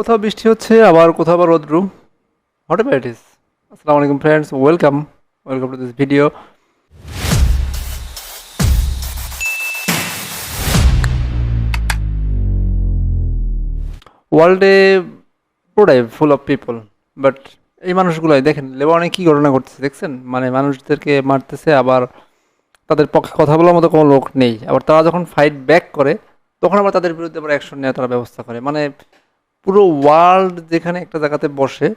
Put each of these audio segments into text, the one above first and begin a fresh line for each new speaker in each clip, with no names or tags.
কোথাও বৃষ্টি হচ্ছে আবার কোথাও আবার রোদ্রু হোয়াট এভার ইট ইজ। আসসালামু আলাইকুম friends, welcome to this video. ওয়ার্ল্ডে পুরোটাই ফুল অফ পিপল, বাট এই মানুষগুলোই দেখেন লেবাননে কী ঘটনা ঘটতেছে দেখছেন। মানে মানুষদেরকে মারতেছে, আবার তাদের পক্ষে কথা বলার মতো কোনো লোক নেই। আবার তারা যখন ফাইট ব্যাক করে তখন আবার তাদের বিরুদ্ধে আবার অ্যাকশন নেওয়ার তারা ব্যবস্থা করে। মানে পুরো ওয়ার্ল্ড যেখানে একটা জায়গাতে বসে,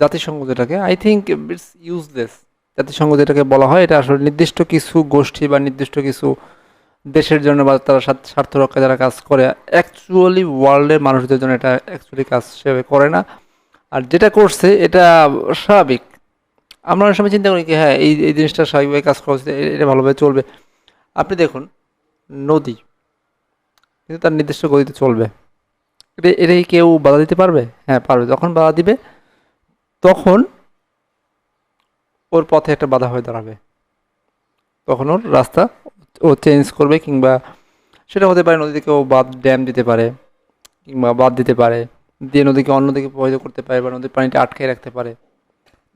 জাতিসংঘ যেটাকে আই থিঙ্ক ইটস ইউজলেস। জাতিসংঘ যেটাকে বলা হয় এটা আসলে নির্দিষ্ট কিছু গোষ্ঠী বা নির্দিষ্ট কিছু দেশের জন্য বা তারা স্বার্থ রক্ষা যারা কাজ করে, অ্যাকচুয়ালি ওয়ার্ল্ডের মানুষদের জন্য এটা অ্যাকচুয়ালি কাজ হিসেবে করে না। আর যেটা করছে এটা স্বাভাবিক। আমরা অনেক সময় চিন্তা করি কি হ্যাঁ এই এই জিনিসটা স্বাভাবিকভাবে কাজ করা উচিত, এটা ভালোভাবে চলবে। আপনি দেখুন, নদী কিন্তু তার নির্দিষ্ট গতিতে চলবে, এটাই কেউ বাধা দিতে পারবে? হ্যাঁ পারবে। যখন বাধা দিবে তখন ওর পথে একটা বাধা হয়ে দাঁড়াবে, তখন ওর রাস্তা ও চেঞ্জ করবে, কিংবা সেটা হতে পারে নদীতে কেউ বাঁধ ড্যাম দিতে পারে, কিংবা বাঁধ দিতে পারে, দিয়ে নদীকে অন্যদিকে প্রবাহিত করতে পারে বা নদীর পানিটা আটকে রাখতে পারে।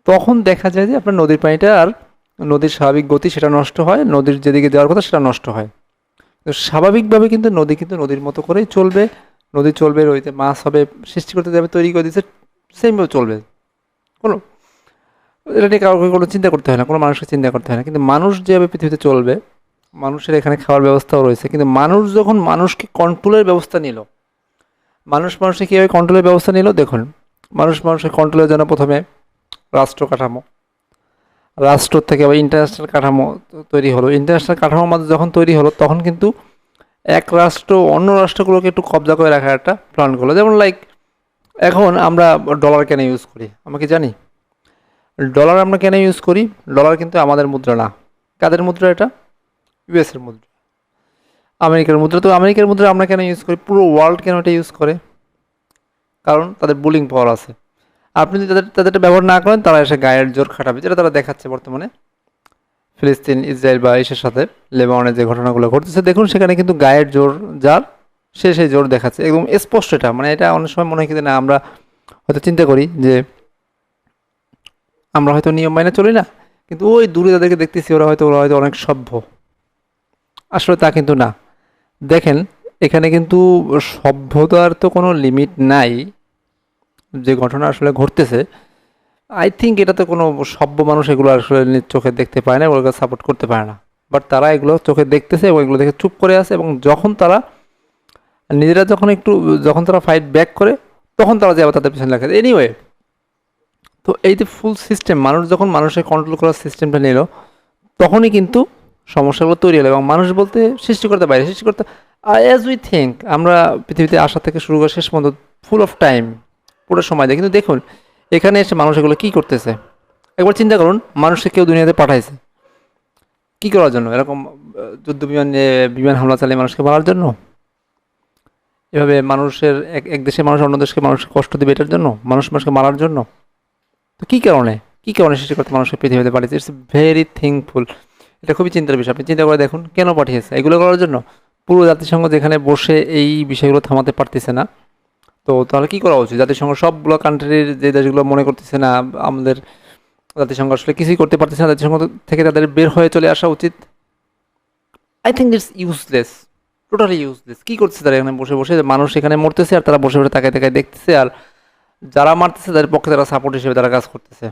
তখন দেখা যায় যে আপনার নদীর পানিটা আর নদীর স্বাভাবিক গতি সেটা নষ্ট হয়, নদীর যেদিকে যাওয়ার কথা সেটা নষ্ট হয়। তো স্বাভাবিকভাবে কিন্তু নদী কিন্তু নদীর মতো করেই চলবে। নদী চলবে, নদীতে মাছ হবে, সৃষ্টি করতে যাবে, তৈরি করে দিচ্ছে, সেমভাবে চলবে। কোনো এটা নিয়ে কাউকে কোনো চিন্তা করতে হয় না, কোনো মানুষকে চিন্তা করতে হয় না। কিন্তু মানুষ যেভাবে পৃথিবীতে চলবে, মানুষের এখানে খাওয়ার ব্যবস্থাও রয়েছে, কিন্তু মানুষ যখন মানুষকে কন্ট্রোলের ব্যবস্থা নিল, মানুষকে কীভাবে কন্ট্রোলের ব্যবস্থা নিল দেখুন। মানুষকে কন্ট্রোলের জন্য প্রথমে রাষ্ট্র কাঠামো, রাষ্ট্র থেকে আবার ইন্টারন্যাশনাল কাঠামো তৈরি হলো। ইন্টারন্যাশনাল কাঠামোর মধ্যে যখন তৈরি হলো তখন কিন্তু এক রাষ্ট্র অন্য রাষ্ট্রগুলোকে একটু কবজা করে রাখার একটা প্ল্যান করলো। যেমন লাইক এখন আমরা ডলার কেন ইউজ করি, আমরা কি জানি? ডলার আমরা কেন ইউজ করি? ডলার কিন্তু আমাদের মুদ্রা না। কাদের মুদ্রা এটা? ইউএসের মুদ্রা, আমেরিকার মুদ্রা। তো আমেরিকার মুদ্রা আমরা কেন ইউজ করি? পুরো ওয়ার্ল্ড কেন এটা ইউজ করে? কারণ তাদের বুলিং পাওয়ার আছে। আপনি যদি তাদেরটা ব্যবহার না করেন, তারা এসে গায়ের জোর খাটাবে, যেটা তারা দেখাচ্ছে বর্তমানে ফিলিস্তিন, ইসরায়েল বা ইসের সাথে লেবাননে যে ঘটনাগুলো ঘটতেছে। দেখুন সেখানে কিন্তু গায়ের জোর যার, সে সেই জোর দেখাচ্ছে, একদম স্পষ্ট এটা। মানে এটা অনেক সময় মনে হয় কিন্তু না, আমরা হয়তো চিন্তা করি যে আমরা হয়তো নিয়ম মাইনে চলি না, কিন্তু ওই দূরে যাদেরকে দেখতেছি ওরা হয়তো অনেক সভ্য। আসলে তা কিন্তু না। দেখেন এখানে কিন্তু সভ্যতার তো কোনো লিমিট নাই। যে ঘটনা আসলে ঘটতেছে, আই থিঙ্ক এটা তো কোনো সভ্য মানুষ এগুলো আসলে নিজ চোখে দেখতে পায় না, ওগুলোকে সাপোর্ট করতে পারে না। বাট তারা এগুলো চোখে দেখতেছে এবং এগুলো দেখে চুপ করে আছে, এবং যখন তারা নিজেরা যখন তারা ফাইট ব্যাক করে, তখন তারা যে আবার তাদের পিছনে লাগে এনিওয়ে। তো এই যে ফুল সিস্টেম, মানুষ যখন মানুষের কন্ট্রোল করার সিস্টেমটা নিল, তখনই কিন্তু সমস্যাগুলো তৈরি হলো। এবং মানুষ বলতে সৃষ্টিকর্তা বাইরে, সৃষ্টিকর্তা অ্যাজ উই থিঙ্ক, আমরা পৃথিবীতে আসা থেকে শুরু করে শেষ পর্যন্ত ফুল অফ টাইম, পুরো সময় দেয়। কিন্তু দেখুন এখানে এসে মানুষ এগুলো কী করতেছে, একবার চিন্তা করুন। মানুষকে কেউ দুনিয়াতে পাঠাইছে কী করার জন্য? এরকম যুদ্ধ বিমান নিয়ে বিমান হামলা চালিয়ে মানুষকে মারার জন্য? এভাবে মানুষের এক দেশের মানুষ অন্য দেশকে মানুষকে কষ্ট দেবে এটার জন্য? মানুষকে মারার জন্য? তো কী কারণে সৃষ্টিকর্তা মানুষকে পৃথিবীতে পাঠিয়েছে? It's very thinkful. এটা খুবই চিন্তার বিষয়। আপনি চিন্তা করে দেখুন কেন পাঠিয়েছে এগুলো করার জন্য? পুরো জাতিসংঘ যেখানে বসে এই বিষয়গুলো থামাতে পারতেছে না, তো তাহলে কী করা উচিত? জাতিসংঘ সবগুলো কান্ট্রির যে দেশগুলো মনে করতেছে না আমাদের জাতিসংঘ আসলে কিছুই করতে পারতেছে না, জাতিসংঘ থেকে তাদের বের হয়ে চলে আসা উচিত। I think it's useless, totally useless. কী করতেছে তারা এখানে বসে বসে? মানুষ এখানে মরতেছে আর তারা বসে বসে তাকায় তাকায় দেখতেছে, আর যারা মারতেছে তাদের পক্ষে তারা সাপোর্ট হিসেবে তারা কাজ করতেছে।